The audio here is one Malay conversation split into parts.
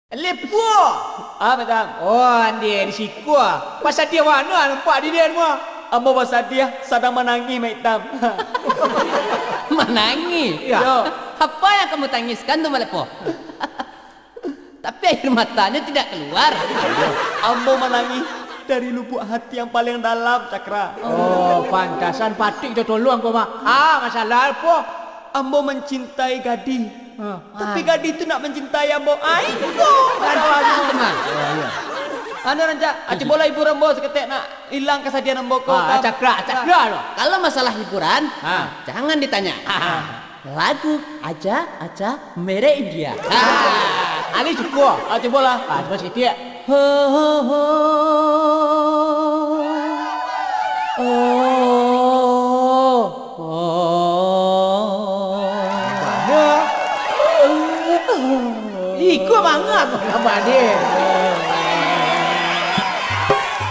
Lepo. Betul. Oh, dia di siku. Pasal dia mana nampak di dia semua? Ambo pasal dia sedang menangis, Mak Hitam. Menangis? Ya. Yo. Apa yang kamu tangiskan tuh Malepo? Tapi air matanya tidak keluar. Ambo menangis dari lubuk hati yang paling dalam, Cakra. Oh, pantasan patik itu tolong kau mah. Masalah apa? Ambo mencintai Gadi. Tapi Gadi itu nak mencintai Ambo. Aiko. Teman. Anu Ranca, aci bola ibu Rambo seketik nak hilang kesedihan Ambo kau. Cakra loh. Kalau masalah hiburan, jangan ditanya. Lagu aja mere India. Ali cukup. Aci bola. Cuma sikit. Ho ho ho. Iku mangga kau gambar dia.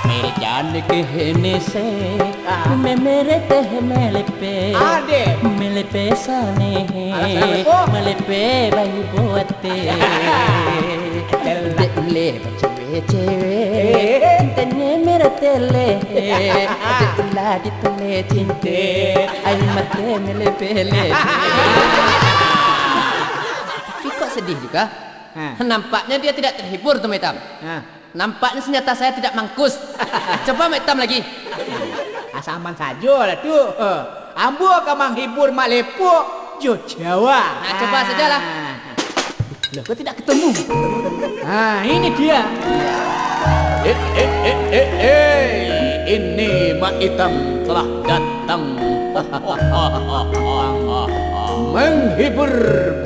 मेरे जान कहने से मैं मेरे तह मेले पे Ade. मेले पे साने मेले पे भाई बोते ले बचे cewe tene मेरा तेले तेला di tele cinte ay mate mele pele. Tapi kok sedih juga? Nampaknya dia tidak terhibur tuh Metam. Nampaknya senjata saya tidak mangkus. Coba Metam lagi. Asaman saja lah tu. Ambo akan menghibur Mak Lepo Jo Jawa. Nah, coba sajalah. Loh, kok tidak ketemu? Ini dia. Ini Mak Hitam telah datang menghibur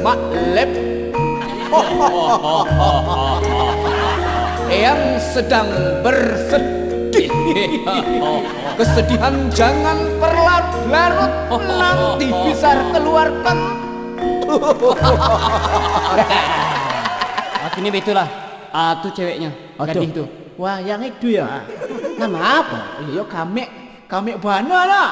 Mak Lep yang sedang bersedih. Kesedihan jangan berlarut-larut, nanti bisa keluarkan. Ini betulah. Tuh ceweknya. Gadis itu. Wah, yang itu ya. Nama apa? Iya, kami bana lah.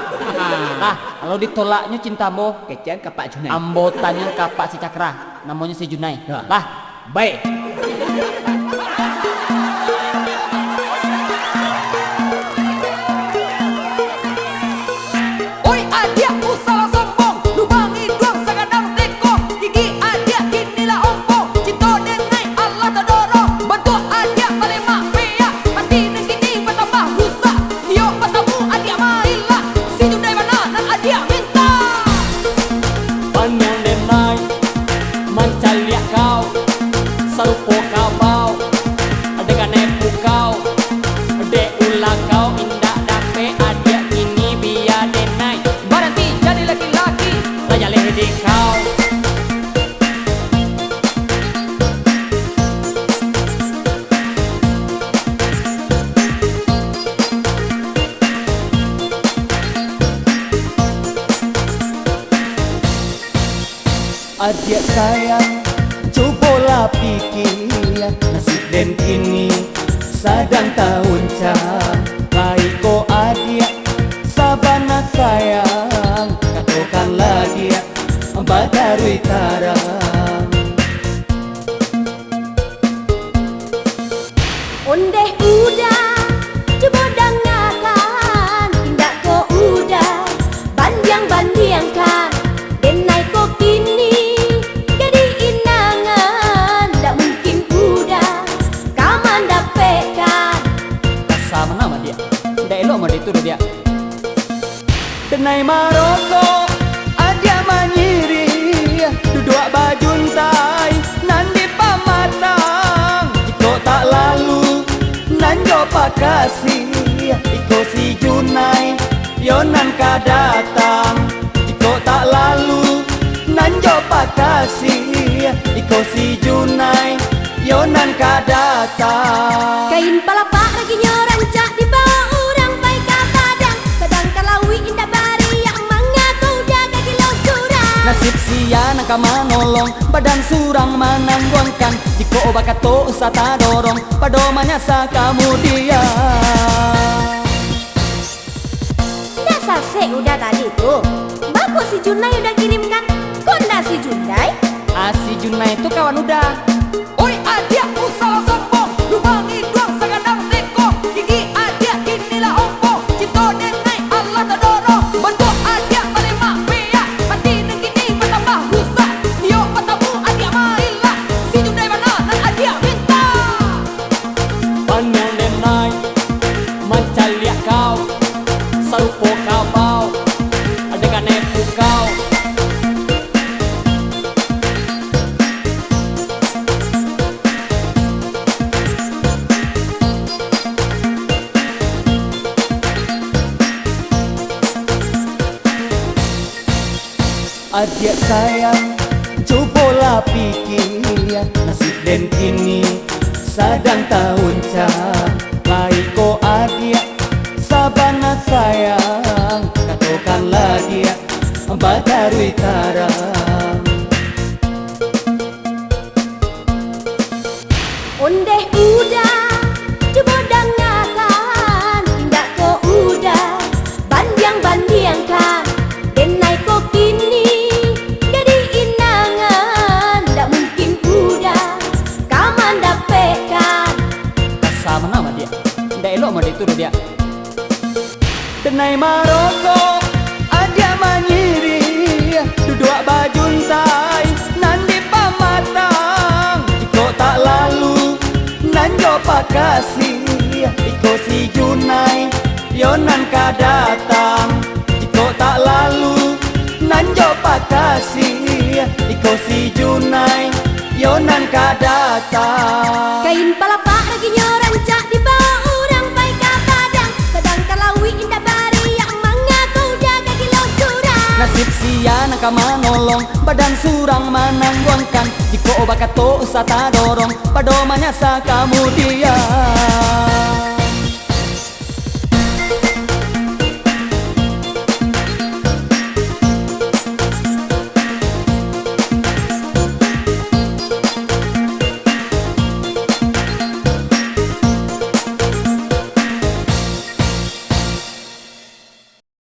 Kalau ditolaknya cinta Ambo, Kecian ke Pak Junai. Ambo tanya ke Pak si Cakra, namanya si Junai. Lah, Baik. Oi adia usah sombong, lubangi dong segadang teko, gigi adia inilah ompong, cinta denai Allah tadoro, bantu adia paling mafia, mati negini bertambah rusak, yo bertemu adia marilah, si Junai mana dan adia minta. Pandang denai, mencaliak kau, serupo kau bau, dengan nepu kau, dek ulang kau indah dape adia ini biar denai, Berhenti jadi laki-laki, raya lehdi kau. Adik sayang, cobalah pikir nasib dan kini sedang tahun baik ko adik, sabana sayang, katakanlah dia badarui tarang. Ondeh udah, coba dengarkan, tindak ko udah, bandiang-bandiangkan, denai ko kini, jadi inangan, tak mungkin udah, kaman dapetkan. Sama nama dia, tidak elok mau dituduh dia. Denai Maroko, adia manyiri, duduk bajuntai, nandi pamatang, iko tak lalu, nanjo pakasih, iko si Junai, yonan kadatang, iko tak lalu, nanjo pakasih, iko si Junai, yonan kadatang. Kain palapa lagi nyorancak di bawah orang baik kadang, sedangkan lawi indah bari yang mengaku jaga kilau surang. Nasib sia nangka manolong, badan surang manangguangkan, jika obat kato usata dorong, padomanya sa kemudian. Dasar se udah tadi tuh, bagus si Junai udah kirimkan. Kok ndak si Junai? Si Junai itu kawan udah. oi adia usah adik sayang, cobalah pikir nasib dan kini sedang tahun cah. Laiko adik sabana sayang, katakanlah dia badarui tarang. Ondeh udah coba dengarkan, tindak ko udah bandiang-bandiangkan. Denai ko kini jadi inangan, ndak mungkin udah kaman dapetkan. Sama nama dia, ndak elok mau dituduh dia. Denai Maroko adia manyiri, duduk bajuntai nandi pamatang. Iko tak lalu nanjo pakasih, iko si Junai yonan ka datang. Iko tak lalu nanjo pakasih, iko si Junai yonan ka datang. Kain palapa lagi nyorancak di bawah orang baik ke padang. Sedang kalawi indah bariak mengaku jaga kilo surang. Nasib sia nangka manolong, badan surang manangguangkan. Jika obat kato usah tak dorong, padomanya sa kamu dia.